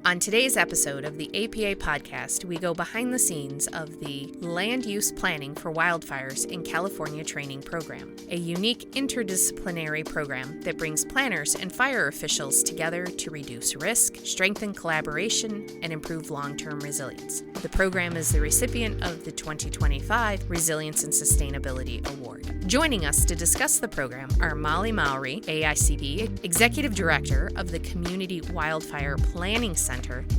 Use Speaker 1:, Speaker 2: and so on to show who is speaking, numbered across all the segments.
Speaker 1: On today's episode of the APA podcast, we go behind the scenes of the Land Use Planning for Wildfires in California training program, a unique interdisciplinary program that brings planners and fire officials together to reduce risk, strengthen collaboration, and improve long-term resilience. The program is the recipient of the 2025 Resilience and Sustainability Award. Joining us to discuss the program are Molly Mowery, AICP, Executive Director of the Community Wildfire Planning Center,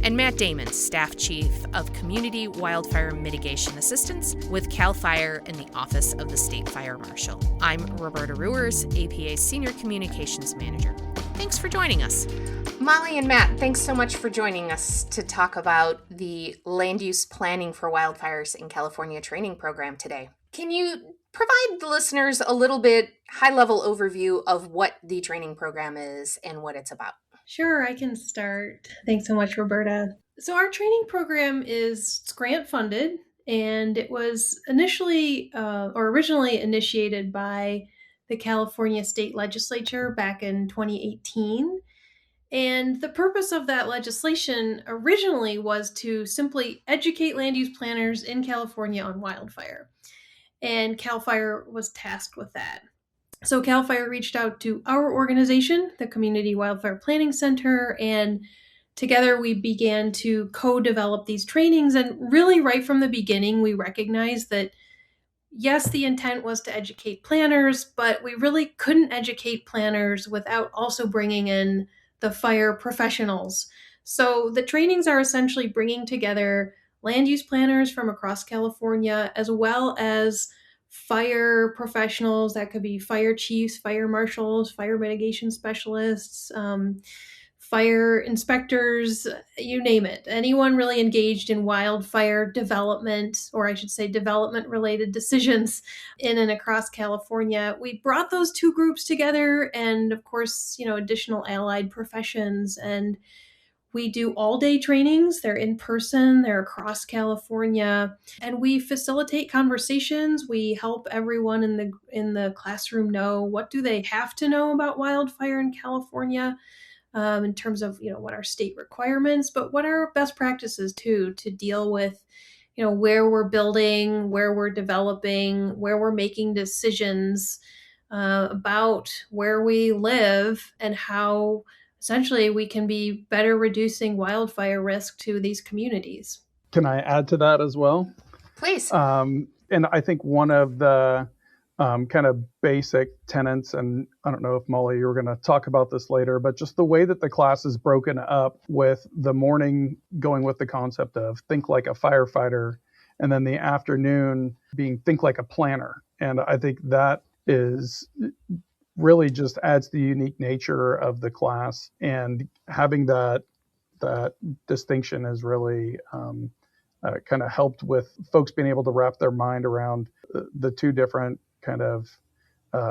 Speaker 1: and Matt Damon, Staff Chief of Community Wildfire Mitigation Assistance with CAL FIRE in the Office of the State Fire Marshal. I'm Roberta Ruers, APA's Senior Communications Manager. Thanks for joining us. Molly and Matt, thanks so much for joining us to talk about the Land Use Planning for Wildfires in California training program today. Can you provide the listeners a little bit high-level overview of what the training program is and what it's about?
Speaker 2: Sure, I can start. Thanks so much, Roberta. So our training program is grant funded, and it was originally initiated by the California State Legislature back in 2018. And the purpose of that legislation originally was to simply educate land use planners in California on wildfire. And CAL FIRE was tasked with that. So CAL FIRE reached out to our organization, the Community Wildfire Planning Center, and together we began to co-develop these trainings. And really right from the beginning, we recognized that, yes, the intent was to educate planners, but we really couldn't educate planners without also bringing in the fire professionals. So the trainings are essentially bringing together land use planners from across California, as well as fire professionals. That could be fire chiefs, fire marshals, fire mitigation specialists, fire inspectors, you name it. Anyone really engaged in wildfire development, or I should say development-related decisions in and across California. We brought those two groups together and, of course, additional allied professions. And we do all-day trainings. They're in person. They're across California. And we facilitate conversations. We help everyone in the classroom know what do they have to know about wildfire in California, in terms of, what are state requirements, but what are best practices too to deal with, where we're building, where we're developing, where we're making decisions about where we live and how essentially we can be better reducing wildfire risk to these communities.
Speaker 3: Can I add to that as well?
Speaker 1: Please.
Speaker 3: And I think one of the kind of basic tenets, and I don't know if Molly, you were going to talk about this later, but just the way that the class is broken up, with the morning going with the concept of think like a firefighter, and then the afternoon being think like a planner. And I think that is really just adds the unique nature of the class, and having that distinction has really kind of helped with folks being able to wrap their mind around the two different kind of,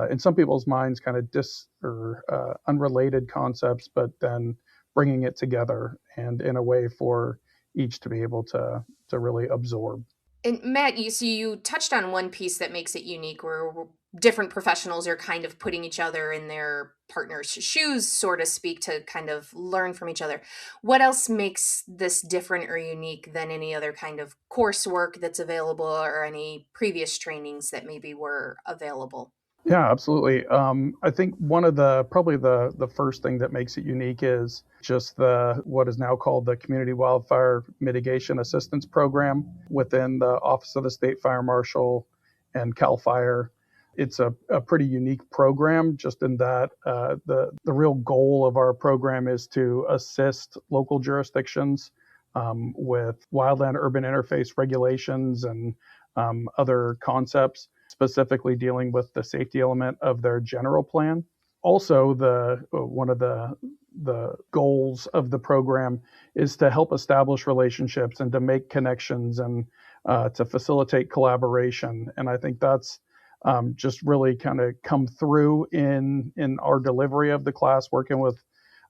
Speaker 3: in some people's minds, kind of unrelated concepts, but then bringing it together and in a way for each to be able to really absorb.
Speaker 1: And Matt, you touched on one piece that makes it unique, where different professionals are kind of putting each other in their partner's shoes, so to speak, to kind of learn from each other. What else makes this different or unique than any other kind of coursework that's available or any previous trainings that maybe were available?
Speaker 3: Yeah, absolutely. I think one of probably the first thing that makes it unique is just what is now called the Community Wildfire Mitigation Assistance Program within the Office of the State Fire Marshal and CAL FIRE. It's a pretty unique program, just in that the real goal of our program is to assist local jurisdictions with wildland-urban interface regulations and other concepts, specifically dealing with the safety element of their general plan. Also, one of the goals of the program is to help establish relationships and to make connections and to facilitate collaboration. And I think that's just really kind of come through in our delivery of the class, working with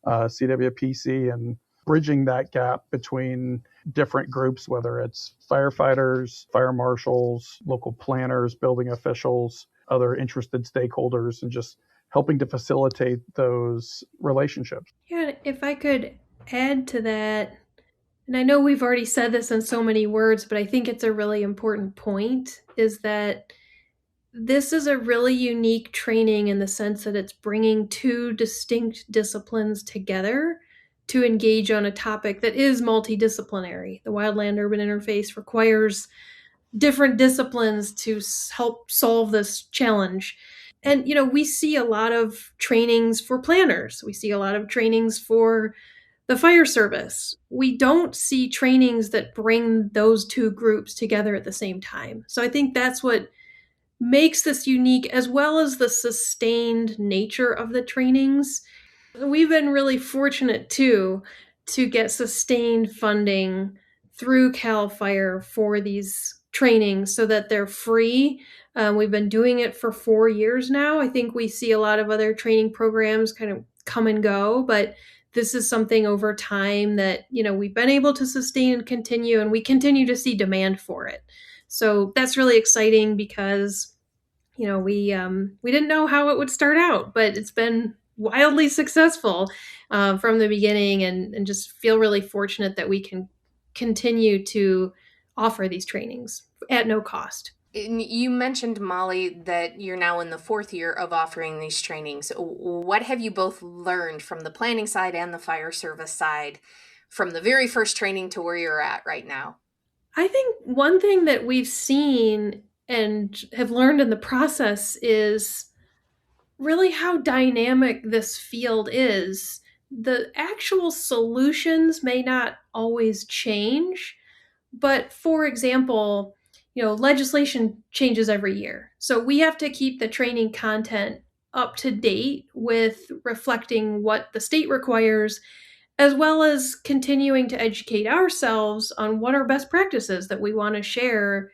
Speaker 3: CWPC and bridging that gap between different groups, whether it's firefighters, fire marshals, local planners, building officials, other interested stakeholders, and just helping to facilitate those relationships.
Speaker 2: Yeah, if I could add to that, And I know we've already said this in so many words, but I think it's a really important point, is that this is a really unique training in the sense that it's bringing two distinct disciplines together to engage on a topic that is multidisciplinary. The wildland-urban interface requires different disciplines to help solve this challenge. And, we see a lot of trainings for planners. We see a lot of trainings for the fire service. We don't see trainings that bring those two groups together at the same time. So I think that's what makes this unique, as well as the sustained nature of the trainings. We've been really fortunate too to get sustained funding through CAL FIRE for these trainings so that they're free. We've been doing it for 4 years now. I think we see a lot of other training programs kind of come and go, but this is something over time that, we've been able to sustain and continue, and we continue to see demand for it. So that's really exciting because, we didn't know how it would start out, but it's been wildly successful from the beginning, and just feel really fortunate that we can continue to offer these trainings at no cost.
Speaker 1: You mentioned, Molly, that you're now in the 4th year of offering these trainings. What have you both learned from the planning side and the fire service side from the very first training to where you're at right now?
Speaker 2: I think one thing that we've seen and have learned in the process is really how dynamic this field is. The actual solutions may not always change, but for example, legislation changes every year. So we have to keep the training content up to date with reflecting what the state requires, as well as continuing to educate ourselves on what are best practices that we want to share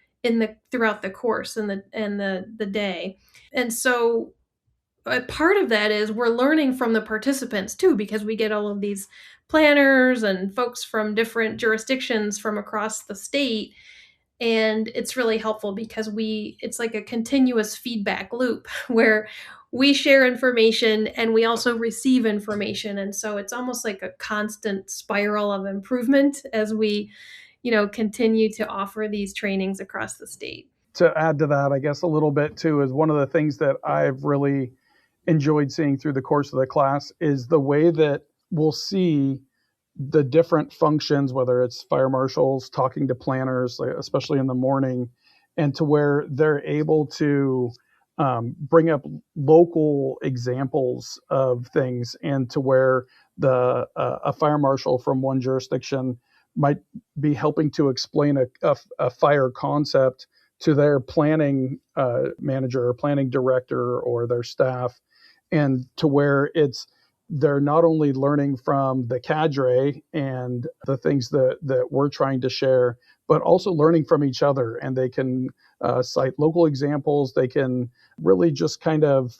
Speaker 2: throughout the course and the day. And so a part of that is we're learning from the participants too, because we get all of these planners and folks from different jurisdictions from across the state. And it's really helpful because it's like a continuous feedback loop where we share information and we also receive information. And so it's almost like a constant spiral of improvement as we, continue to offer these trainings across the state.
Speaker 3: To add to that, I guess a little bit too, is one of the things that I've really enjoyed seeing through the course of the class is the way that we'll see the different functions, whether it's fire marshals talking to planners, especially in the morning, and to where they're able to bring up local examples of things, and to where a fire marshal from one jurisdiction might be helping to explain a fire concept to their planning manager or planning director or their staff, and to where they're not only learning from the cadre and the things that we're trying to share, but also learning from each other. And they can cite local examples. They can really just kind of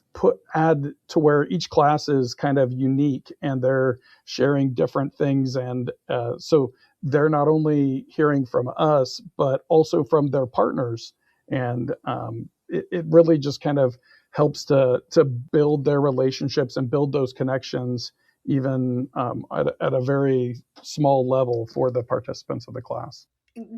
Speaker 3: add to where each class is kind of unique and they're sharing different things. And so they're not only hearing from us, but also from their partners. And it really just kind of helps to build their relationships and build those connections, even at a very small level for the participants of the class.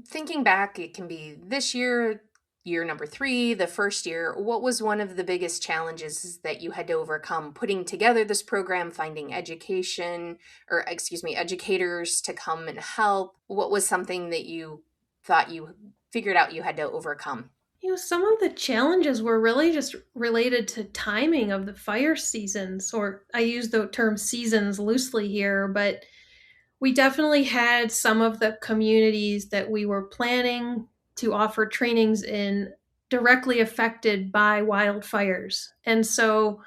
Speaker 1: Thinking back, it can be this year number 3, the first year. What was one of the biggest challenges that you had to overcome putting together this program, finding educators to come and help? What was something that you thought you figured out you had to overcome?
Speaker 2: Some of the challenges were really just related to timing of the fire seasons, or I use the term seasons loosely here, but we definitely had some of the communities that we were planning to offer trainings in directly affected by wildfires. And so,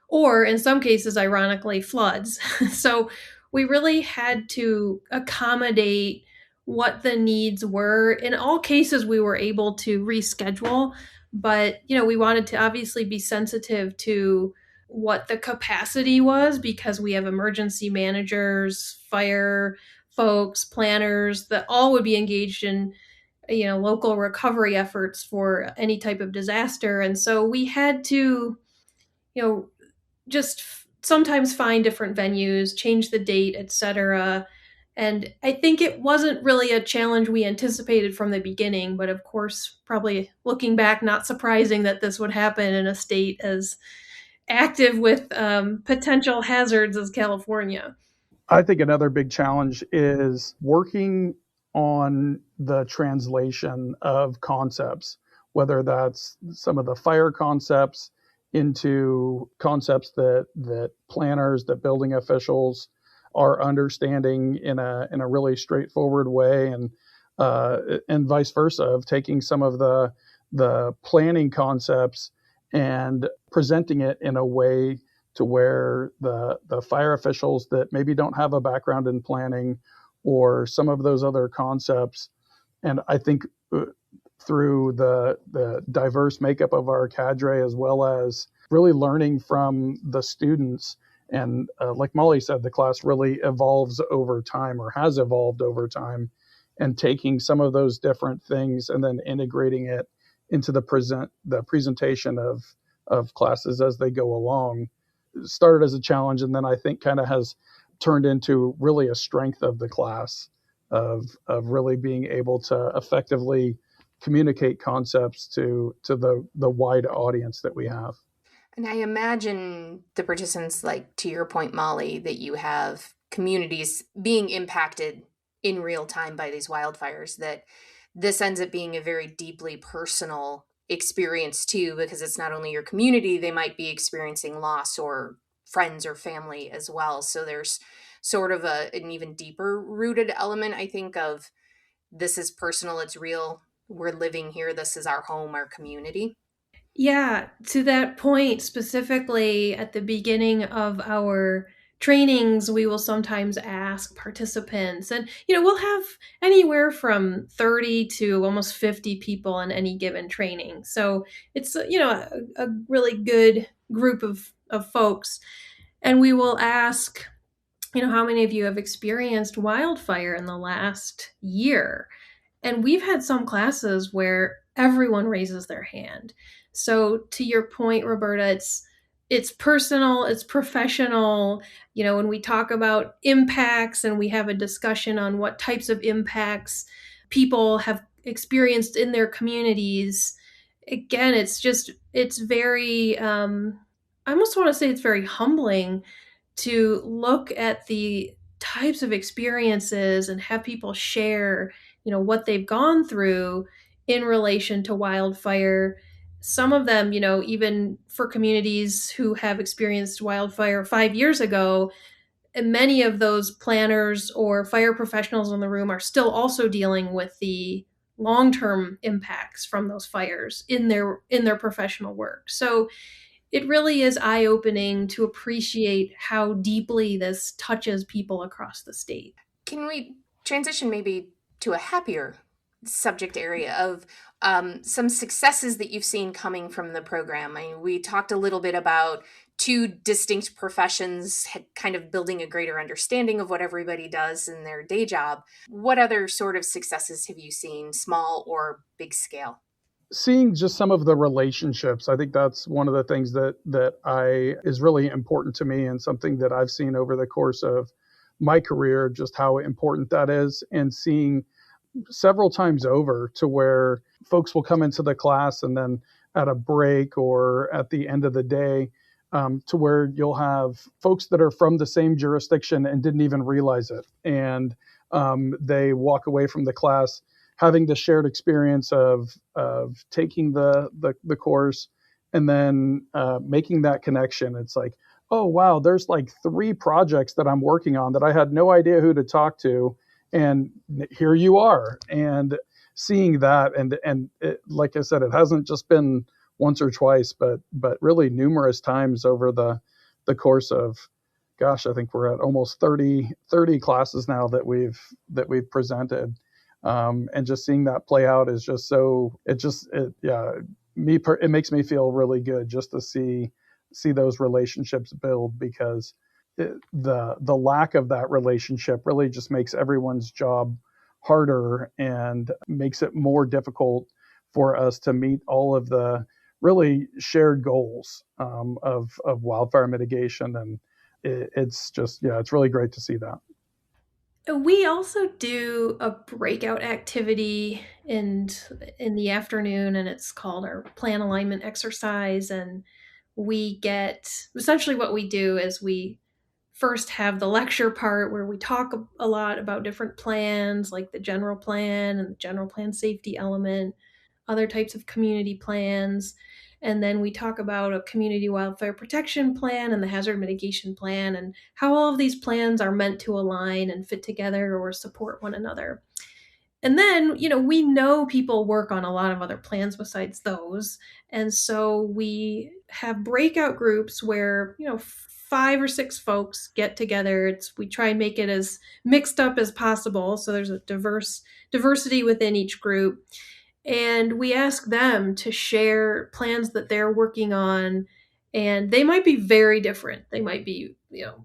Speaker 2: or in some cases, ironically, floods. So we really had to accommodate what the needs were. In all cases, we were able to reschedule, but we wanted to obviously be sensitive to what the capacity was, because we have emergency managers, fire folks, planners that all would be engaged in local recovery efforts for any type of disaster. And so we had to just sometimes find different venues, change the date, etc. And I think it wasn't really a challenge we anticipated from the beginning, but of course, probably looking back, not surprising that this would happen in a state as active with potential hazards as California.
Speaker 3: I think another big challenge is working on the translation of concepts, whether that's some of the fire concepts into concepts that planners, that building officials are understanding in a really straightforward way, and vice versa, of taking some of the planning concepts and presenting it in a way to where the fire officials that maybe don't have a background in planning or some of those other concepts. And I think through the diverse makeup of our cadre, as well as really learning from the students, and like Molly said, the class really evolves over time, or has evolved over time, and taking some of those different things and then integrating it into the presentation of classes as they go along started as a challenge, and then I think kind of has turned into really a strength of the class, of really being able to effectively communicate concepts to the wide audience that we have.
Speaker 1: And I imagine the participants, like to your point, Molly, that you have communities being impacted in real time by these wildfires, that this ends up being a very deeply personal experience too, because it's not only your community, they might be experiencing loss, or friends or family as well. So there's sort of an even deeper rooted element, I think, of this is personal, it's real, we're living here, this is our home, our community.
Speaker 2: Yeah, to that point, specifically at the beginning of our trainings, we will sometimes ask participants, and we'll have anywhere from 30 to almost 50 people in any given training. So it's a really good group of folks. And we will ask, how many of you have experienced wildfire in the last year? And we've had some classes where everyone raises their hand. So to your point, Roberta, it's personal, it's professional. When we talk about impacts and we have a discussion on what types of impacts people have experienced in their communities, again, it's very, I almost want to say it's very humbling to look at the types of experiences and have people share, what they've gone through in relation to wildfire. Some of them, even for communities who have experienced wildfire 5 years ago, and many of those planners or fire professionals in the room are still also dealing with the long-term impacts from those fires in their professional work. So it really is eye-opening to appreciate how deeply this touches people across the state.
Speaker 1: Can we transition maybe to a happier subject area of some successes that you've seen coming from the program? I mean, we talked a little bit about two distinct professions kind of building a greater understanding of what everybody does in their day job. What other sort of successes have you seen, small or big scale?
Speaker 3: Seeing just some of the relationships, I think that's one of the things that is really important to me, and something that I've seen over the course of my career, just how important that is, and seeing several times over to where folks will come into the class and then at a break or at the end of the day, to where you'll have folks that are from the same jurisdiction and didn't even realize it. And they walk away from the class having the shared experience of taking the course and then making that connection. It's like, oh, wow, there's like 3 projects that I'm working on that I had no idea who to talk to. And here you are. And seeing that, and it, like I said, it hasn't just been once or twice, but really numerous times over the course of, gosh, I think we're at almost 30 classes now that we've presented. And just seeing that play out is just so, it makes me feel really good just to see those relationships build, because the lack of that relationship really just makes everyone's job harder and makes it more difficult for us to meet all of the really shared goals of wildfire mitigation. And it's just, it's really great to see that.
Speaker 2: We also do a breakout activity in the afternoon, and it's called our plan alignment exercise. And we get essentially what we do is we first have the lecture part where we talk a lot about different plans, like the general plan and the general plan safety element, other types of community plans. And then we talk about a community wildfire protection plan and the hazard mitigation plan and how all of these plans are meant to align and fit together or support one another. And then, we know people work on a lot of other plans besides those. And so we have breakout groups where, 5 or 6 folks get together. We try and make it as mixed up as possible. So there's a diversity within each group. And we ask them to share plans that they're working on, and they might be very different. They might be,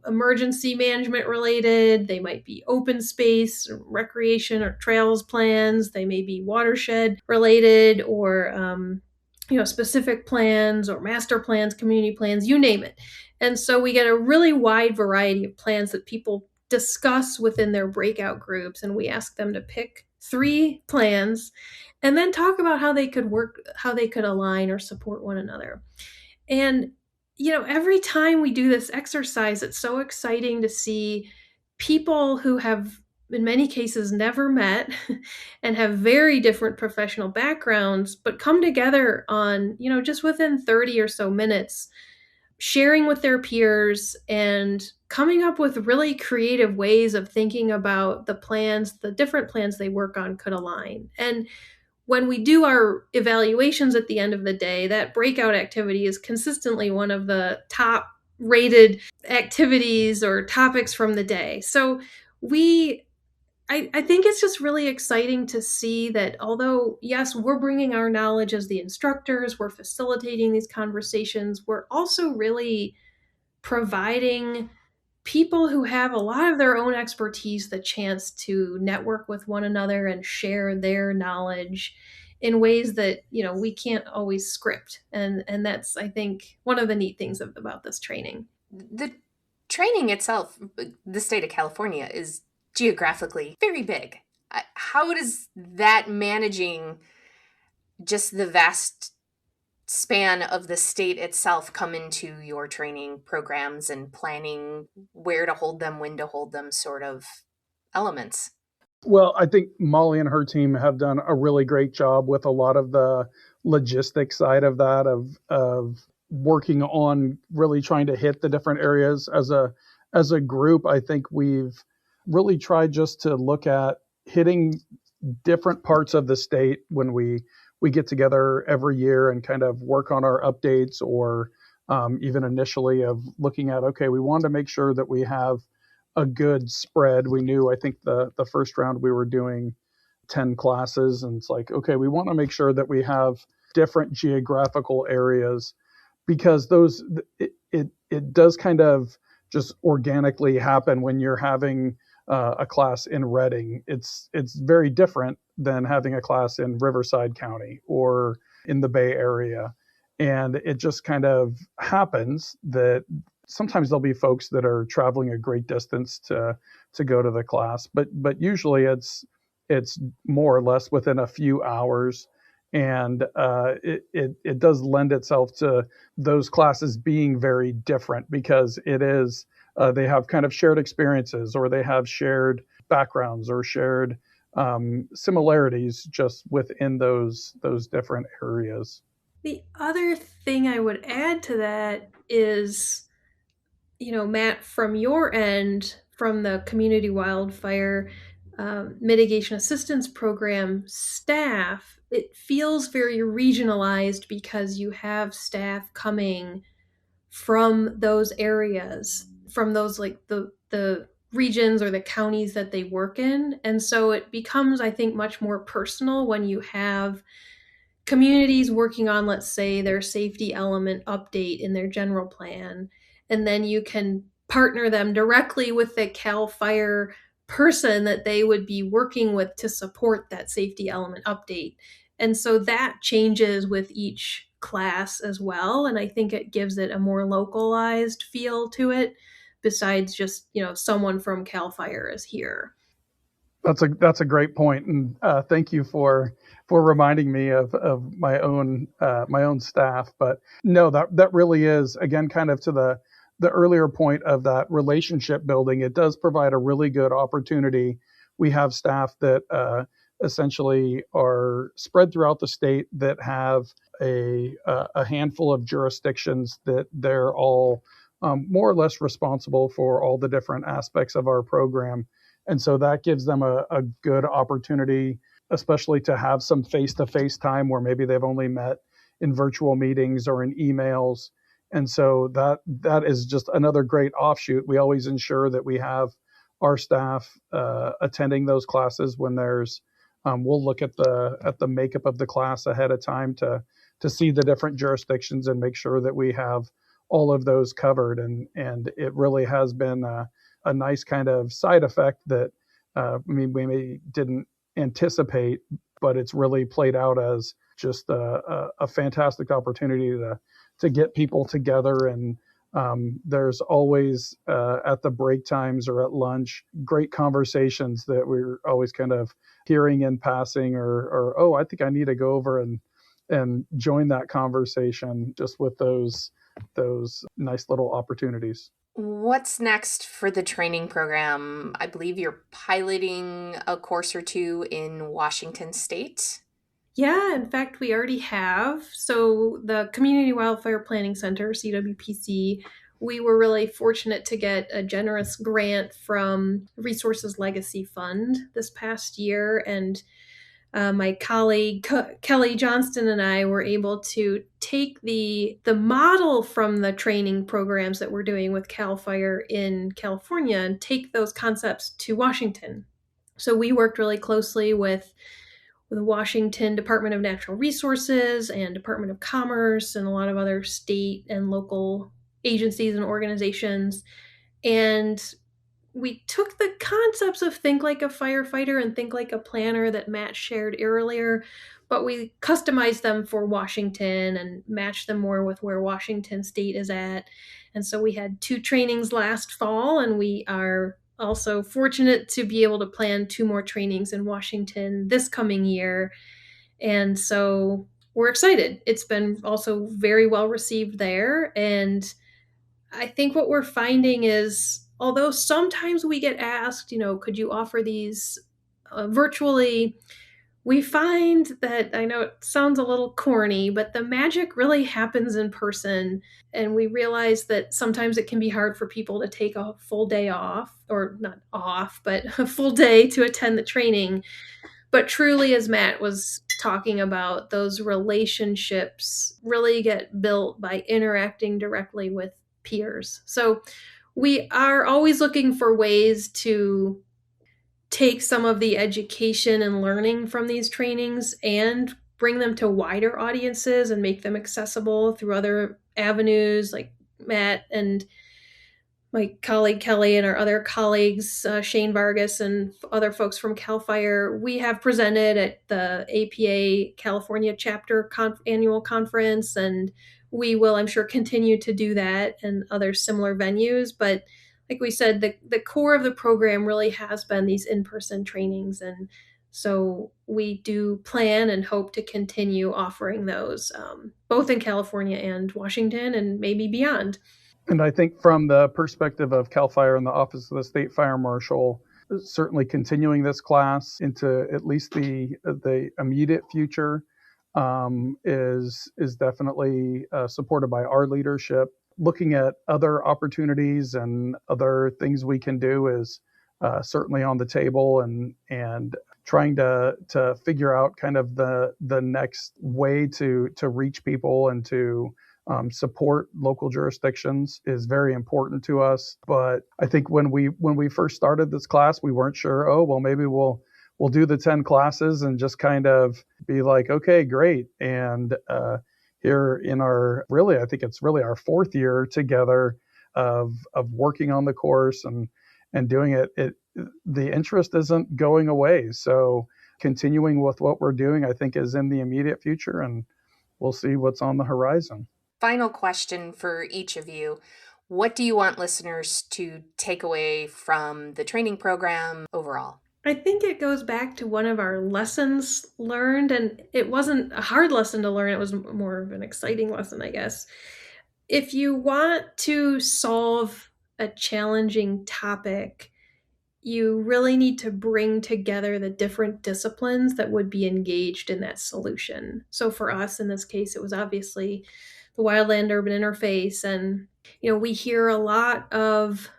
Speaker 2: emergency management related. They might be open space, or recreation, or trails plans. They may be watershed related, or specific plans, or master plans, community plans, you name it. And so we get a really wide variety of plans that people discuss within their breakout groups, and we ask them to pick 3 plans and then talk about how they could work, how they could align or support one another. And, every time we do this exercise, it's so exciting to see people who have, in many cases, never met and have very different professional backgrounds, but come together on, just within 30 or so minutes, sharing with their peers and coming up with really creative ways of thinking about the different plans they work on could align. And when we do our evaluations at the end of the day, that breakout activity is consistently one of the top rated activities or topics from the day. So I think it's just really exciting to see that although, yes, we're bringing our knowledge as the instructors, we're facilitating these conversations, we're also really providing people who have a lot of their own expertise the chance to network with one another and share their knowledge in ways that we can't always script, and that's, I think, one of the neat things about this training.
Speaker 1: The training itself, the state of California, is geographically very big. How does that managing just the vast span of the state itself come into your training programs and planning where to hold them, when to hold them sort of elements?
Speaker 3: Well, I think Molly and her team have done a really great job with a lot of the logistics side of that, of working on really trying to hit the different areas. As a group, I think we've really tried just to look at hitting different parts of the state when we get together every year and kind of work on our updates, or even initially of looking at, okay, we want to make sure that we have a good spread. We knew, I think the first round we were doing 10 classes, and it's like, okay, we want to make sure that we have different geographical areas, because it does kind of just organically happen when you're having a class in Redding. It's very different than having a class in Riverside County or in the Bay Area. And it just kind of happens that sometimes there'll be folks that are traveling a great distance to go to the class, but usually it's more or less within a few hours. And it does lend itself to those classes being very different, because it is they have kind of shared experiences, or they have shared backgrounds, or shared similarities just within those different areas.
Speaker 2: The other thing I would add to that is, Matt, from your end, from the Community Wildfire Mitigation Assistance Program staff, it feels very regionalized because you have staff coming from those areas, from those, like, the regions or the counties that they work in. And so it becomes, I think, much more personal when you have communities working on, let's say, their safety element update in their general plan, and then you can partner them directly with the CAL FIRE person that they would be working with to support that safety element update. And so that changes with each class as well, and I think it gives it a more localized feel to it, besides just, someone from CAL FIRE is here.
Speaker 3: That's a great point, and thank you for reminding me of my own staff. But no, that really is, again, kind of to the earlier point of that relationship building. It does provide a really good opportunity. We have staff that essentially are spread throughout the state that have a handful of jurisdictions that they're all more or less responsible for all the different aspects of our program. And so that gives them a good opportunity, especially to have some face-to-face time where maybe they've only met in virtual meetings or in emails. And so that is just another great offshoot. We always ensure that we have our staff attending those classes when there's we'll look at the makeup of the class ahead of time to see the different jurisdictions and make sure that we have all of those covered. And it really has been a nice kind of side effect that we maybe didn't anticipate, but it's really played out as just a fantastic opportunity to get people together. And there's always at the break times or at lunch, great conversations that we're always kind of hearing in passing, or oh, I think I need to go over and join that conversation, just with those nice little opportunities.
Speaker 1: What's next for the training program? I believe you're piloting a course or two in Washington State.
Speaker 2: Yeah, in fact, we already have. So the Community Wildfire Planning Center, CWPC, we were really fortunate to get a generous grant from Resources Legacy Fund this past year. And my colleague Kelly Johnston and I were able to take the model from the training programs that we're doing with CAL FIRE in California and take those concepts to Washington. So we worked really closely with the Washington Department of Natural Resources and Department of Commerce and a lot of other state and local agencies and organizations. And we took the concepts of think like a firefighter and think like a planner that Matt shared earlier, but we customized them for Washington and matched them more with where Washington State is at. And so we had 2 trainings last fall, and we are also fortunate to be able to plan 2 more trainings in Washington this coming year. And so we're excited. It's been also very well received there. And I think what we're finding is, although sometimes we get asked, could you offer these virtually, we find that, I know it sounds a little corny, but the magic really happens in person. And we realize that sometimes it can be hard for people to take a full day off, or not off, but a full day to attend the training. But truly, as Matt was talking about, those relationships really get built by interacting directly with peers. So we are always looking for ways to take some of the education and learning from these trainings and bring them to wider audiences and make them accessible through other avenues, like Matt and my colleague Kelly and our other colleagues, Shane Vargas and other folks from CAL FIRE. We have presented at the APA California chapter annual conference, and we will, I'm sure, continue to do that and other similar venues. But like we said, the core of the program really has been these in-person trainings. And so we do plan and hope to continue offering those, both in California and Washington and maybe beyond.
Speaker 3: And I think from the perspective of CAL FIRE and the Office of the State Fire Marshal, certainly continuing this class into at least the immediate future is definitely supported by our leadership. Looking at other opportunities and other things we can do is certainly on the table, and trying to figure out kind of the next way to reach people and to support local jurisdictions is very important to us. But I think when we first started this class, we weren't sure, oh, well, maybe we'll do the 10 classes and just kind of be like, okay, great. And here in our, really, I think it's really our 4th year together of working on the course and doing it, the interest isn't going away. So continuing with what we're doing, I think, is in the immediate future, and we'll see what's on the horizon.
Speaker 1: Final question for each of you. What do you want listeners to take away from the training program overall?
Speaker 2: I think it goes back to one of our lessons learned, and it wasn't a hard lesson to learn. It was more of an exciting lesson, I guess. If you want to solve a challenging topic, you really need to bring together the different disciplines that would be engaged in that solution. So for us, in this case, it was obviously the wildland urban interface. And, we hear a lot of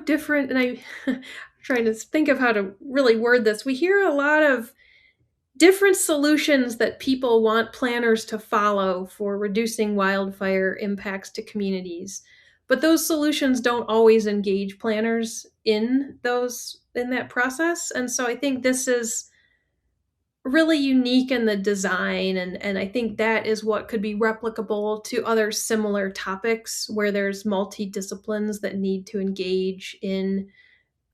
Speaker 2: different, and I'm trying to think of how to really word this. We hear a lot of different solutions that people want planners to follow for reducing wildfire impacts to communities. But those solutions don't always engage planners in that process. And so I think this is really unique in the design, and I think that is what could be replicable to other similar topics where there's multi-disciplines that need to engage in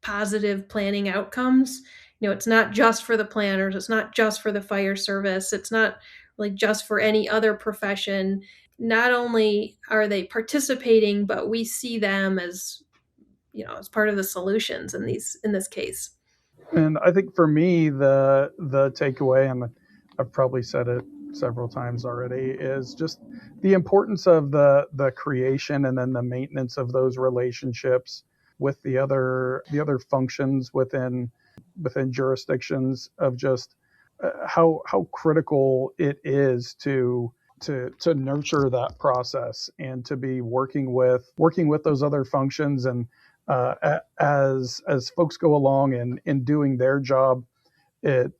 Speaker 2: positive planning outcomes. It's not just for the planners, it's not just for the fire service, it's not like just for any other profession. Not only are they participating, but we see them as, as part of the solutions in this case.
Speaker 3: And I think for me, the takeaway, and I've probably said it several times already, is just the importance of the creation and then the maintenance of those relationships with the other functions within jurisdictions, of just how critical it is to nurture that process and to be working with those other functions. And as folks go along in doing their job, it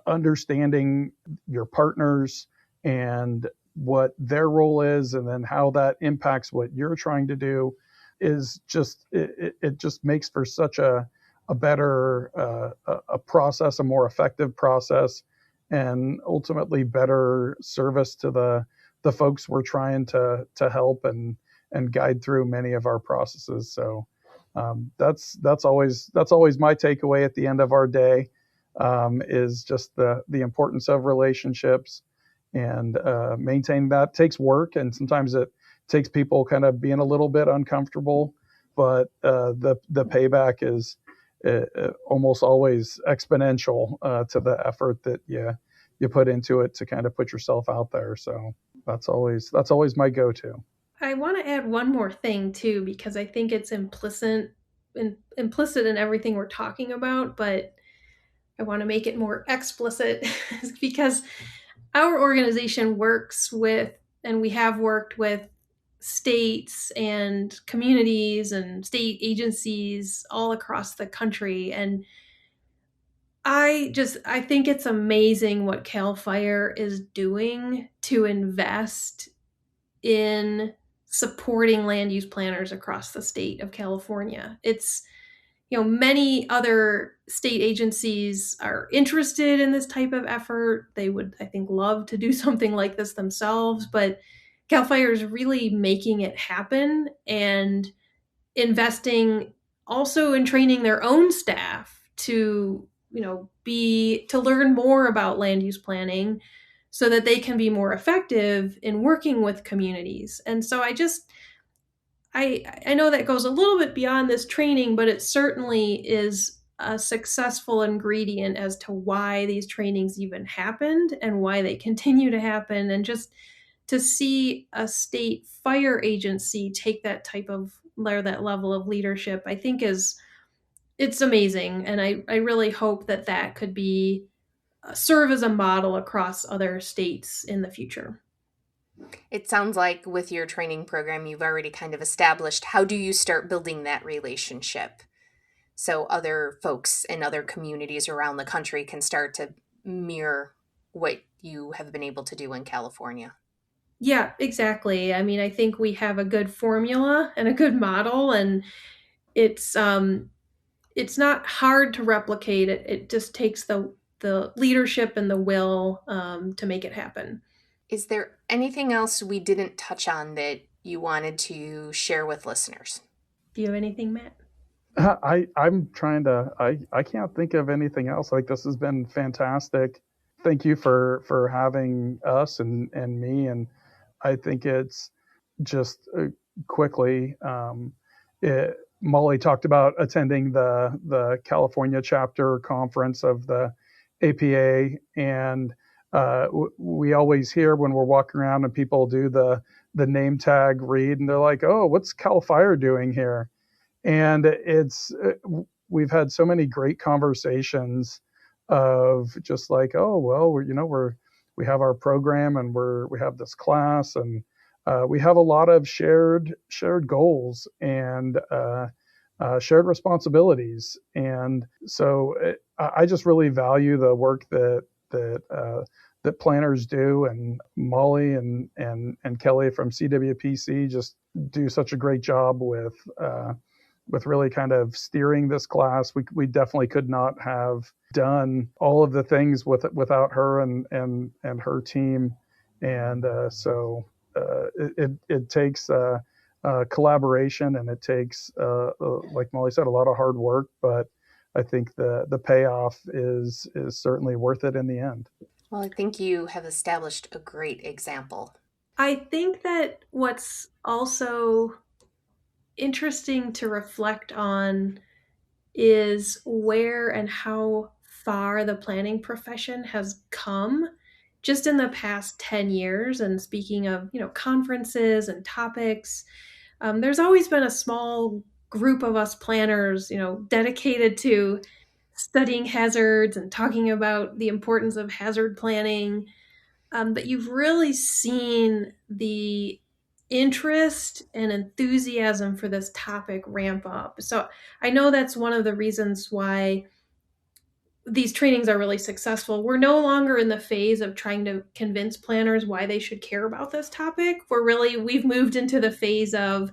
Speaker 3: understanding your partners and what their role is, and then how that impacts what you're trying to do, is just it just makes for such a better a process, a more effective process, and ultimately better service to the folks we're trying to help and guide through many of our processes. So that's always my takeaway at the end of our day, is just the importance of relationships, and maintaining that takes work, and sometimes it takes people kind of being a little bit uncomfortable, but the payback is almost always exponential to the effort that you put into it to kind of put yourself out there. So that's always my go-to.
Speaker 2: I want to add one more thing too, because I think it's implicit in everything we're talking about, but I want to make it more explicit because our organization works with, and we have worked with, states and communities and state agencies all across the country. And I think it's amazing what CAL FIRE is doing to invest in supporting land use planners across the state of California. It's, many other state agencies are interested in this type of effort. They would, I think, love to do something like this themselves, but CAL FIRE is really making it happen and investing also in training their own staff to, to learn more about land use planning so that they can be more effective in working with communities. And so I know that goes a little bit beyond this training, but it certainly is a successful ingredient as to why these trainings even happened and why they continue to happen. And just to see a state fire agency take that level of leadership, I think it's amazing. And I really hope that could be serve as a model across other states in the future.
Speaker 1: It sounds like with your training program, you've already kind of established, how do you start building that relationship so other folks in other communities around the country can start to mirror what you have been able to do in California?
Speaker 2: Yeah, exactly. I mean, I think we have a good formula and a good model, and it's not hard to replicate it. It just takes the leadership and the will to make it happen.
Speaker 1: Is there anything else we didn't touch on that you wanted to share with listeners?
Speaker 2: Do you have anything, Matt?
Speaker 3: I'm trying to, I can't think of anything else. Like, this has been fantastic. Thank you for having us and me. And I think it's just quickly, Molly talked about attending the California chapter conference of the APA, and we always hear when we're walking around and people do the name tag read, and they're like, "Oh, what's Cal Fire doing here?" And we've had so many great conversations of just like, "Oh, well, we have our program and we have this class, and we have a lot of shared goals and shared responsibilities." And so I just really value the work that planners do, and Molly and Kelly from CWPC just do such a great job with really kind of steering this class. We definitely could not have done all of the things without her and her team, and so it takes collaboration, and it takes like Molly said, a lot of hard work, but I think the payoff is certainly worth it in the end.
Speaker 1: Well, I think you have established a great example.
Speaker 2: I think that what's also interesting to reflect on is where and how far the planning profession has come just in the past 10 years. And speaking of, conferences and topics, there's always been a small group of us planners, dedicated to studying hazards and talking about the importance of hazard planning. But you've really seen the interest and enthusiasm for this topic ramp up. So I know that's one of the reasons why these trainings are really successful. We're no longer in the phase of trying to convince planners why they should care about this topic. We've moved into the phase of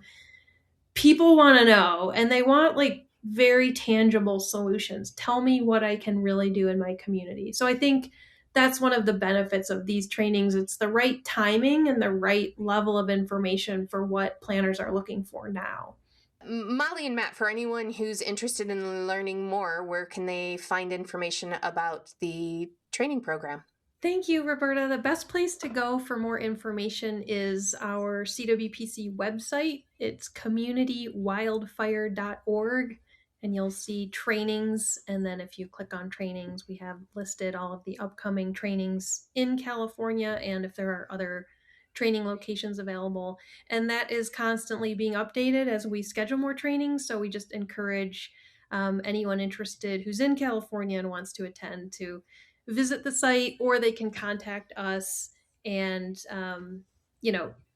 Speaker 2: people want to know, and they want like very tangible solutions. Tell me what I can really do in my community. So I think that's one of the benefits of these trainings. It's the right timing and the right level of information for what planners are looking for now.
Speaker 1: Molly and Matt, for anyone who's interested in learning more, where can they find information about the training program?
Speaker 2: Thank you, Roberta. The best place to go for more information is our CWPC website. It's communitywildfire.org, and you'll see trainings. And then if you click on trainings, we have listed all of the upcoming trainings in California and if there are other training locations available. And that is constantly being updated as we schedule more trainings. So we just encourage anyone interested who's in California and wants to attend to visit the site, or they can contact us and,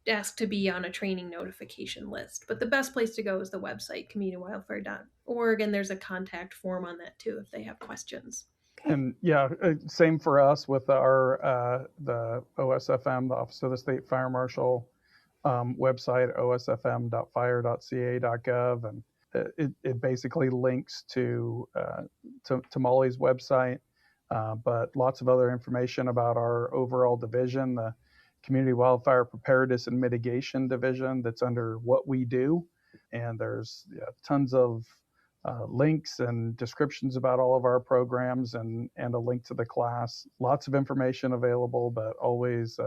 Speaker 2: ask to be on a training notification list. But the best place to go is the website, communitywildfire.org, and there's a contact form on that too if they have questions.
Speaker 3: And yeah, same for us with our the OSFM, the Office of the State Fire Marshal website, osfm.fire.ca.gov, and it basically links to Molly's website. But lots of other information about our overall division, the Community Wildfire Preparedness and Mitigation Division, that's under what we do. And there's tons of links and descriptions about all of our programs and a link to the class. Lots of information available, but always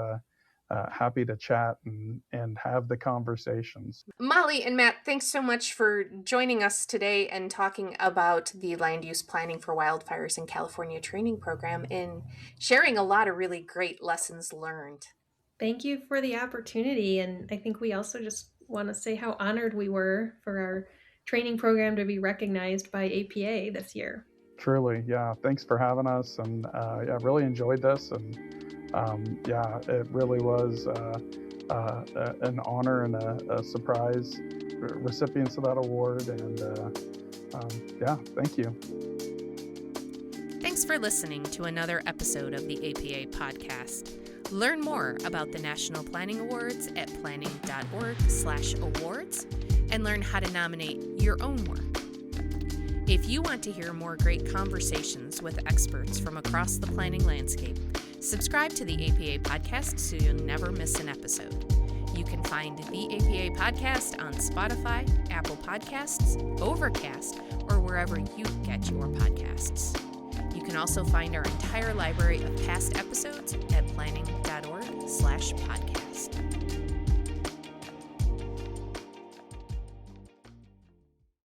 Speaker 3: happy to chat and have the conversations.
Speaker 1: Molly and Matt, thanks so much for joining us today and talking about the Land Use Planning for Wildfires in California training program and sharing a lot of really great lessons learned.
Speaker 2: Thank you for the opportunity. And I think we also just want to say how honored we were for our training program to be recognized by APA this year.
Speaker 3: Truly, yeah. Thanks for having us, and really enjoyed this, and it really was an honor and a surprise recipients of that award, and thank you.
Speaker 1: Thanks for listening to another episode of the APA podcast. Learn more about the National Planning Awards at planning.org/awards and learn how to nominate your own work. If you want to hear more great conversations with experts from across the planning landscape, subscribe to the APA podcast so you'll never miss an episode. You can find the APA podcast on Spotify, Apple Podcasts, Overcast, or wherever you get your podcasts. You can also find our entire library of past episodes at planning.org/podcast.